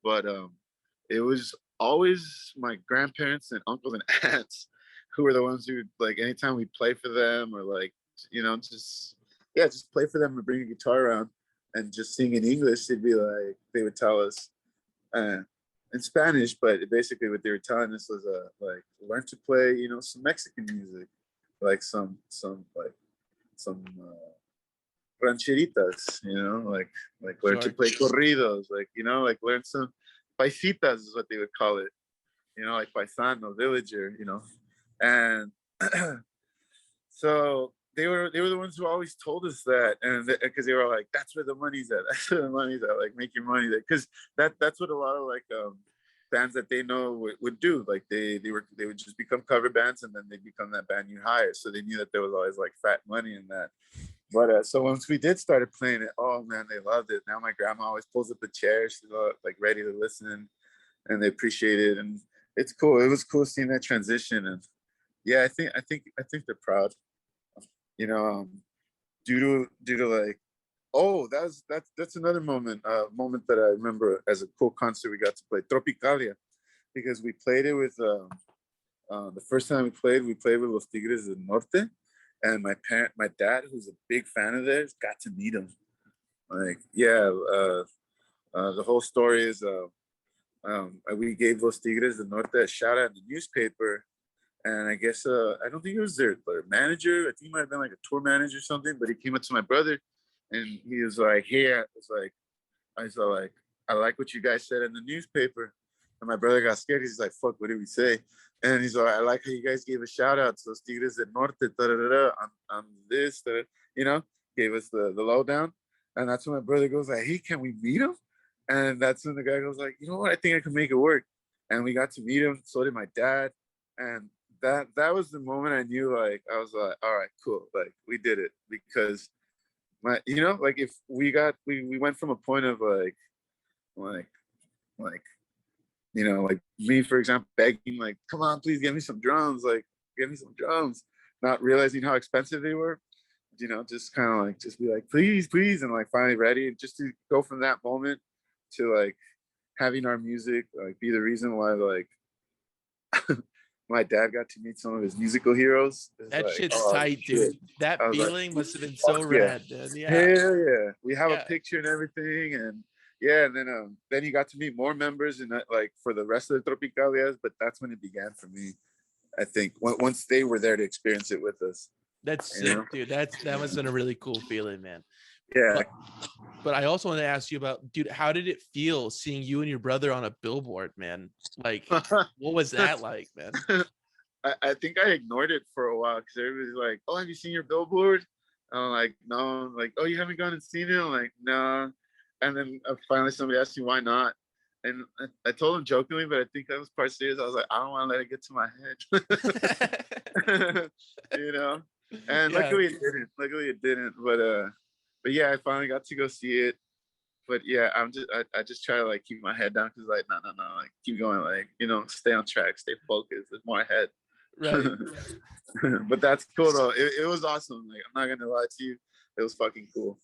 But it was always my grandparents and uncles and aunts who were the ones who like anytime we play for them or like, you know, just yeah, just play for them and bring a guitar around and just sing in English. They'd be like, they would tell us uh, in Spanish, but basically what they were telling us was like learn to play, you know, some Mexican music, like some rancheritas, you know, like learn to Sure. play corridos, like, you know, like learn some paisitas is what they would call it, you know, like paisano, villager, you know. And so they were the ones who always told us that, and because they were like, that's where the money's at, that's where the money's at, like make your money there, because that's what a lot of like bands that they know would do, like they would just become cover bands and then they become that band you hire, so they knew that there was always like fat money in that. But so once we did started playing it, oh man, they loved it. Now my grandma always pulls up a chair, she's like ready to listen, and they appreciate it, and it's cool. It was cool seeing that transition, and yeah, I think they're proud. You know, due to like, oh, that's another moment that I remember as a cool concert we got to play Tropicalia, because we played it with the first time we played with Los Tigres del Norte, and my dad, who's a big fan of theirs, got to meet him. Like, yeah, the whole story is we gave Los Tigres del Norte a shout out in the newspaper, and I guess I don't think it was their manager. I think it might have been like a tour manager or something. But he came up to my brother, and he was like, "Hey," I was like, "I like what you guys said in the newspaper." And my brother got scared. He's like, "Fuck, what did we say?" And he's like, "I like how you guys gave a shout out to Los Tigres del Norte, da, da, da, da, on this, da, you know, gave us the lowdown." And that's when my brother goes like, "Hey, can we meet him?" And that's when the guy goes like, "You know what? I think I can make it work." And we got to meet him. So did my dad. And that was the moment I knew, like, I was like, all right, cool, like we did it. Because my, you know, like if we went from a point of like like you know, like me for example begging like, come on, please give me some drums, like give me some drums, not realizing how expensive they were, you know, just kind of like just be like, please, and like finally ready, and just to go from that moment to like having our music like be the reason why like my dad got to meet some of his musical heroes. It's That like, shit's oh tight, shit. dude. That I was like, feeling must have been so fuck yeah. rad, man. Yeah. Hell yeah. We have a Yeah. picture and everything. And yeah, and then he got to meet more members and like for the rest of the Tropicalias, but that's when it began for me. I think once they were there to experience it with us. That's You sick, know? dude. That must have been a really cool feeling, man. Yeah. But I also want to ask you about, dude, how did it feel seeing you and your brother on a billboard, man? Like, what was that like, man? I think I ignored it for a while because everybody's like, "Oh, have you seen your billboard?" I'm like, "No." I'm like, "Oh, you haven't gone and seen it?" I'm like, "No." And then finally somebody asked me why not, and I told them jokingly, but I think that was part serious. I was like, "I don't want to let it get to my head," you know. And Yeah. luckily it didn't. Luckily it didn't. But yeah, I finally got to go see it. But yeah, I just try to like keep my head down because like no, like keep going, like, you know, stay on track, stay focused. There's more ahead. Right. But that's cool though. It was awesome. Like, I'm not gonna lie to you, it was fucking cool.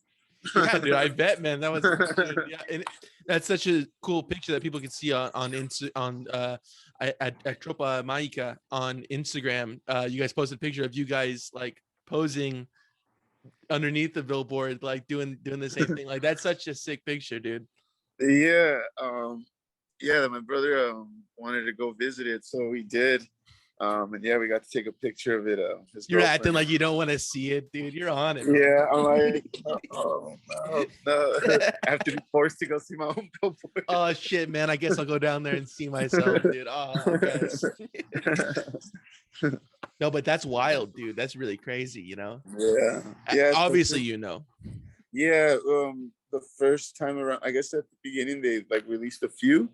Yeah, dude, I bet, man. That was, dude, yeah, and that's such a cool picture that people can see at Tropa Magica on Instagram. You guys posted a picture of you guys like posing underneath the billboard, like doing the same thing. Like that's such a sick picture, dude. Yeah. Yeah, my brother wanted to go visit it, so we did. And yeah, we got to take a picture of it. His You're acting girlfriend. like you don't want to see it, dude. You're on it, man. Yeah, I'm like, oh no. I have to be forced to go see my own billboard. Oh shit, man. I guess I'll go down there and see myself, dude. Oh, guys. No, but that's wild, dude. That's really crazy, you know? Yeah. Yeah. Obviously, you know. Yeah. The first time around, I guess at the beginning they like released a few,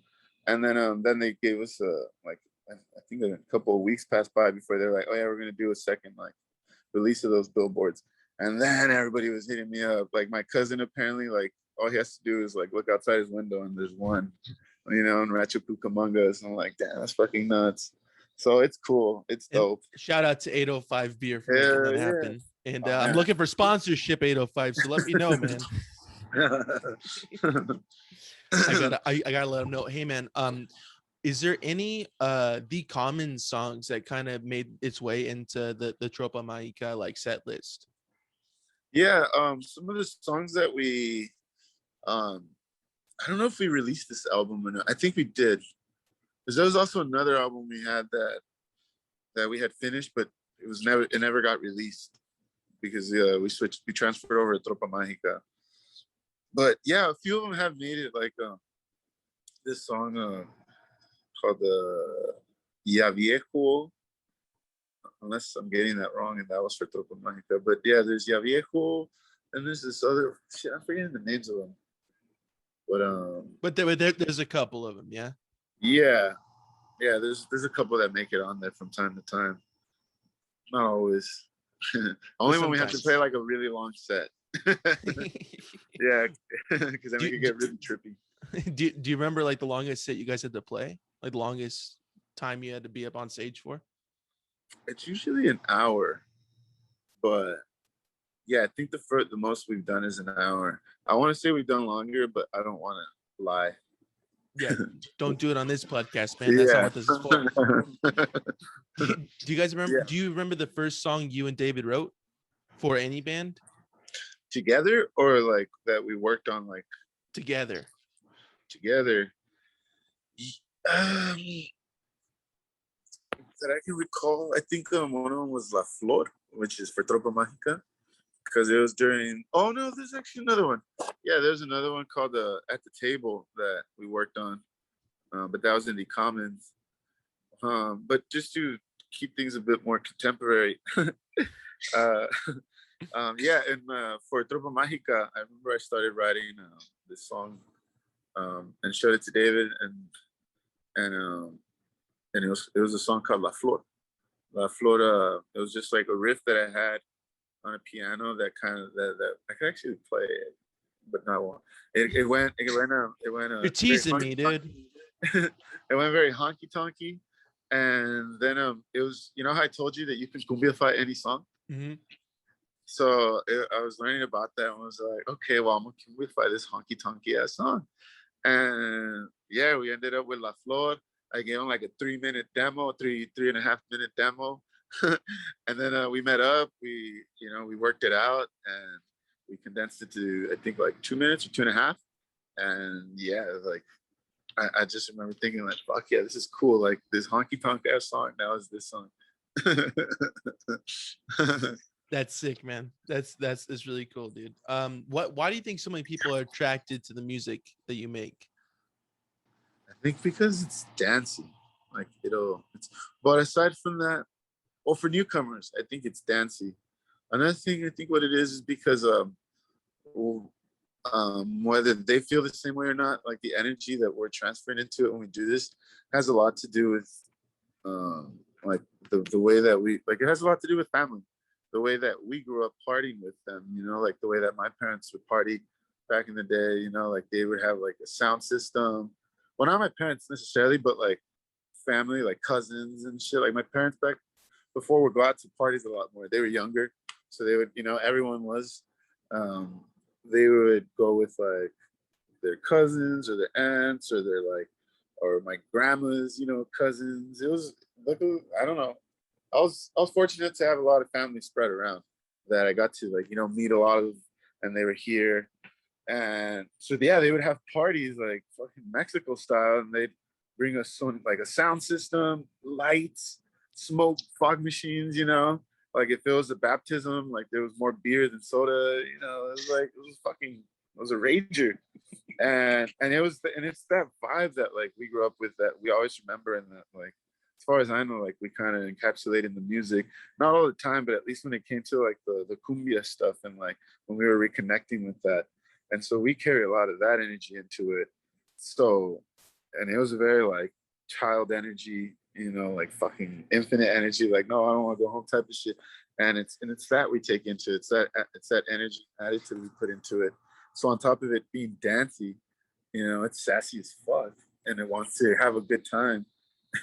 and then they gave us like I think a couple of weeks passed by before they're like, oh yeah, we're gonna do a second like release of those billboards. And then everybody was hitting me up. Like my cousin apparently, like all he has to do is like look outside his window and there's one, you know, in Rancho Cucamonga. I'm like, damn, that's fucking nuts. So it's cool. It's dope. And shout out to 805 Beer for making that happen. And I'm looking for sponsorship, 805. So let me know, man. I gotta let them know. Hey, man. Is there any the common songs that kind of made its way into the Tropa Magica like set list? Yeah, some of the songs that we I don't know if we released this album or not. I think we did. Because there was also another album we had that we had finished, but it never got released because we transferred over to Tropa Magica. But yeah, a few of them have made it, like this song called Ya Viejo, unless I'm getting that wrong, and that was for Tropa Magica. But yeah, there's Ya Viejo, and there's this other shit, I'm forgetting the names of them. But there's a couple of them, yeah. Yeah, there's a couple that make it on there from time to time. Not always. Only when we have to play like a really long set. Yeah, because then we could get really trippy. Do you remember like the longest set you guys had to play? Like the longest time you had to be up on stage for? It's usually an hour, but yeah, I think the most we've done is an hour. I want to say we've done longer, but I don't want to lie. Yeah, don't do it on this podcast, man. That's not what this is for. Do you guys remember? Yeah. Do you remember the first song you and David wrote for any band? Together, or like that we worked on, like together? Together. That I can recall, I think one of them was La Flor, which is for Tropa Magica, because it was during. Oh no, there's actually another one. Yeah, there's another one called At the Table that we worked on, but that was in the Commons. But just to keep things a bit more contemporary, yeah, and for Tropa Magica, I remember I started writing this song and showed it to David, and it was a song called La Flor. La Flor. It was just like a riff that I had on a piano that I could actually play it, but not one. It went. You're teasing me, dude. It went very honky tonky, and then it was, you know how I told you that you can cumbiafy any song. Mm-hmm. So I was learning about that and was like, okay, well, I'm gonna cumbiafy this honky tonky ass song, and yeah, we ended up with La Flor. I gave him like a 3-minute demo, 3.5-minute demo. And then we met up, we worked it out, and we condensed it to, I think, like 2 minutes or 2.5. And yeah, like I just remember thinking like, fuck yeah, this is cool. Like this honky tonk ass song now is this song. That's sick, man. That's really cool, dude. Why do you think so many people are attracted to the music that you make? I think because it's dancey. Like but aside from that, well, for newcomers, I think it's dancey. Another thing, I think what it is because whether they feel the same way or not, like the energy that we're transferring into it when we do this has a lot to do with like the way that we, like, it has a lot to do with family, the way that we grew up partying with them, you know, like the way that my parents would party back in the day, you know, like they would have like a sound system. Well, not my parents necessarily, but like family, like cousins and shit. Like my parents back before would go out to parties a lot more. They were younger, so they would, you know, everyone was. They would go with like their cousins or their aunts or or my grandma's, you know, cousins. It was like, I don't know. I was fortunate to have a lot of family spread around. that I got to like, you know, meet a lot of, and they were here. And so yeah, they would have parties like fucking Mexico style, and they'd bring us some like a sound system, lights, smoke, fog machines, you know. Like if it was a baptism, like there was more beer than soda, you know, it was like it was a rager. And it's that vibe that like we grew up with that we always remember, and that like as far as I know, like we kind of encapsulate in the music, not all the time, but at least when it came to like the cumbia stuff, and like when we were reconnecting with that. And so we carry a lot of that energy into it. So, and it was a very like child energy, you know, like fucking infinite energy, like no, I don't want to go home type of shit. And it's that we take into it. It's that energy attitude we put into it. So on top of it being dancey, you know, it's sassy as fuck, and it wants to have a good time.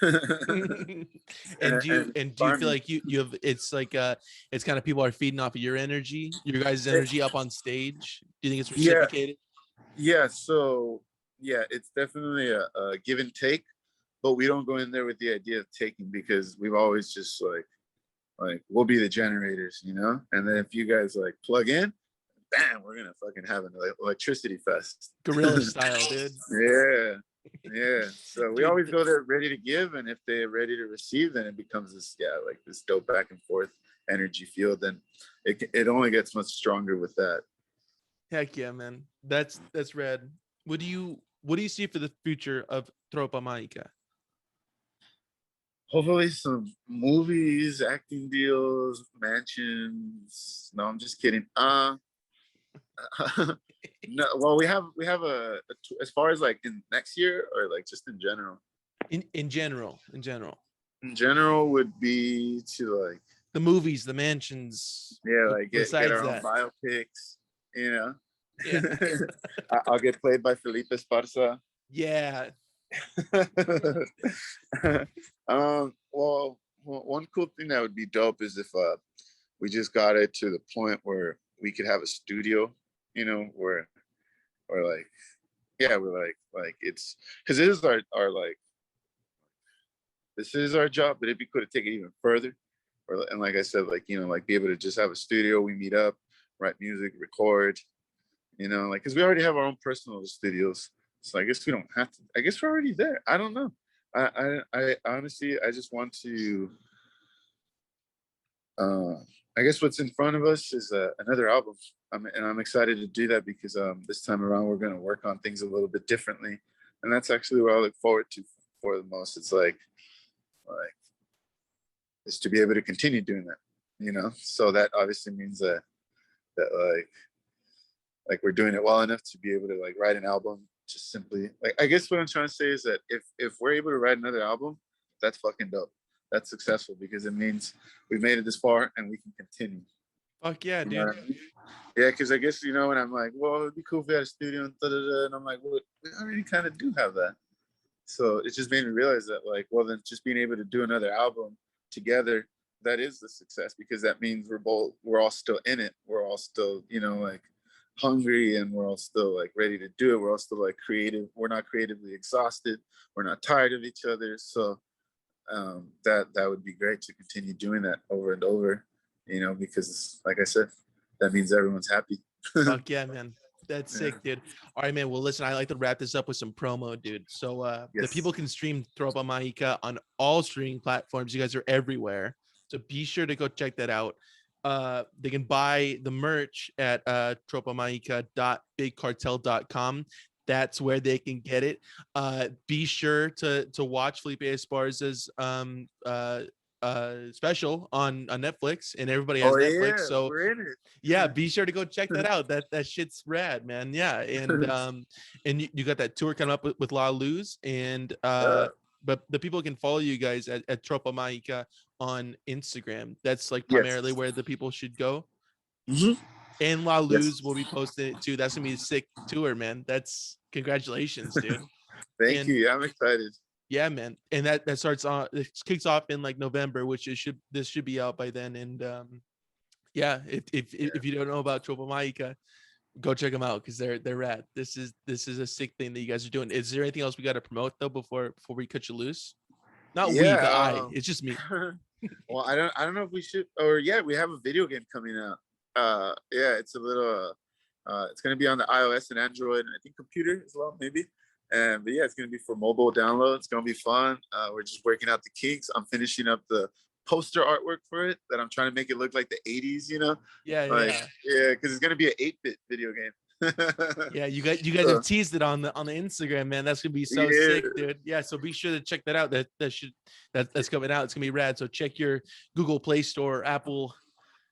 And do you feel Fun. like you have, it's like it's kind of people are feeding off of your energy, your guys' energy up on stage? Do you think it's Yeah, reciprocated? yeah. So yeah, it's definitely a give and take, but we don't go in there with the idea of taking, because we've always just like we'll be the generators, you know. And then if you guys like plug in, bam, we're gonna fucking have an electricity fest. Guerrilla style, dude. Yeah, yeah. So we Dude, always go there ready to give, and if they're ready to receive, then it becomes this, yeah, like this dope back and forth energy field. Then it only gets much stronger with that. heck yeah, man. That's rad. What do you see for the future of Tropa Magica? Hopefully, some movies, acting deals, mansions. No, I'm just kidding. No. Well, we have as far as like in next year, or like just in general. In general, in general. In general would be to like, The movies, the mansions. yeah, like get Besides our own that. biopics, you know. Yeah. I'll get played by Felipe Esparza. Yeah. Well, one cool thing that would be dope is if we just got it to the point where we could have a studio, you know, where or like, yeah, we're like it's because this is our like this is our job, but it'd be cool to take it even further. Or and like I said, like, you know, like be able to just have a studio, we meet up, write music, record, you know, like because we already have our own personal studios. So I guess we don't have to. I guess we're already there. I don't know. I honestly, I just want to. Uh, I guess what's in front of us is another album, and I'm excited to do that because this time around we're going to work on things a little bit differently, and that's actually what I look forward to for the most. It's like is to be able to continue doing that, you know. So that obviously means that like we're doing it well enough to be able to like write an album. Just simply like, I guess what I'm trying to say is that if we're able to write another album, that's fucking dope. That's successful because it means we've made it this far and we can continue. Fuck yeah, You know dude. what I mean? Yeah, because I guess, you know, when I'm like, well, it'd be cool if we had a studio and da da da, and I'm like, well, we already kind of do have that. So it just made me realize that, like, well, then just being able to do another album together, that is the success, because that means we're all still in it. We're all still, you know, like hungry, and we're all still like ready to do it. We're all still like creative. We're not creatively exhausted. We're not tired of each other. So that would be great to continue doing that over and over, you know, because like I said, that means everyone's happy. Fuck yeah, man. That's Yeah. sick, dude. All right, man. Well, listen, I like to wrap this up with some promo, dude. So the Yes. people can stream Tropa Magica on all streaming platforms. You guys are everywhere. So be sure to go check that out. They can buy the merch at tropamagica.bigcartel.com. That's where they can get it. Be sure to watch Felipe Esparza's special on Netflix, and everybody has Oh Netflix. yeah, So we're in it. yeah, be sure to go check that out. That shit's rad, man. Yeah, and you got that tour coming up with La Luz, and but the people can follow you guys at Tropa Magica on Instagram. That's like Yes. primarily where the people should go. Mhm. And La Yes. Luz will be posting it too. That's gonna be a sick tour, man. That's congratulations, dude. Thank And you. I'm excited. yeah, man. And that starts on, it kicks off in like November, which this should be out by then. And yeah, if you don't know about Tropa Magica, go check them out because they're rad. This is a sick thing that you guys are doing. Is there anything else we got to promote though before we cut you loose? Not we, but Yeah. it's just me. Well, I don't know if we should, or yeah, we have a video game coming out. Yeah, it's a little. It's gonna be on the iOS and Android, and I think computer as well, maybe. And but yeah, it's gonna be for mobile download. It's gonna be fun. We're just working out the kinks. I'm finishing up the poster artwork for it that I'm trying to make it look like the 80s, you know? Yeah, Like, yeah. yeah, because it's gonna be an 8-bit video game. Yeah, you guys have teased it on the Instagram, man. That's gonna be so Yeah. sick, dude. Yeah, so be sure to check that out. That's coming out. It's gonna be rad. So check your Google Play Store, Apple,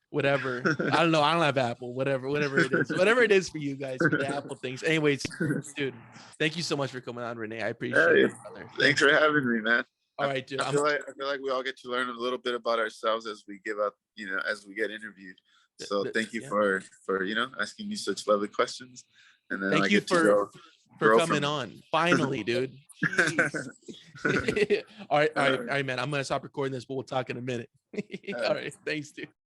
whatever. I don't know. I don't have Apple. Whatever it is for you guys for the Apple things. Anyways, dude, thank you so much for coming on, Rene. I appreciate it, brother. Thanks for having me, man. All right, dude. I feel like we all get to learn a little bit about ourselves as we give up, you know, as we get interviewed. So thank you for asking me such lovely questions. And then thank you for coming on. Finally, dude. Jeez. All right, man. I'm gonna stop recording this, but we'll talk in a minute. All right, thanks, dude.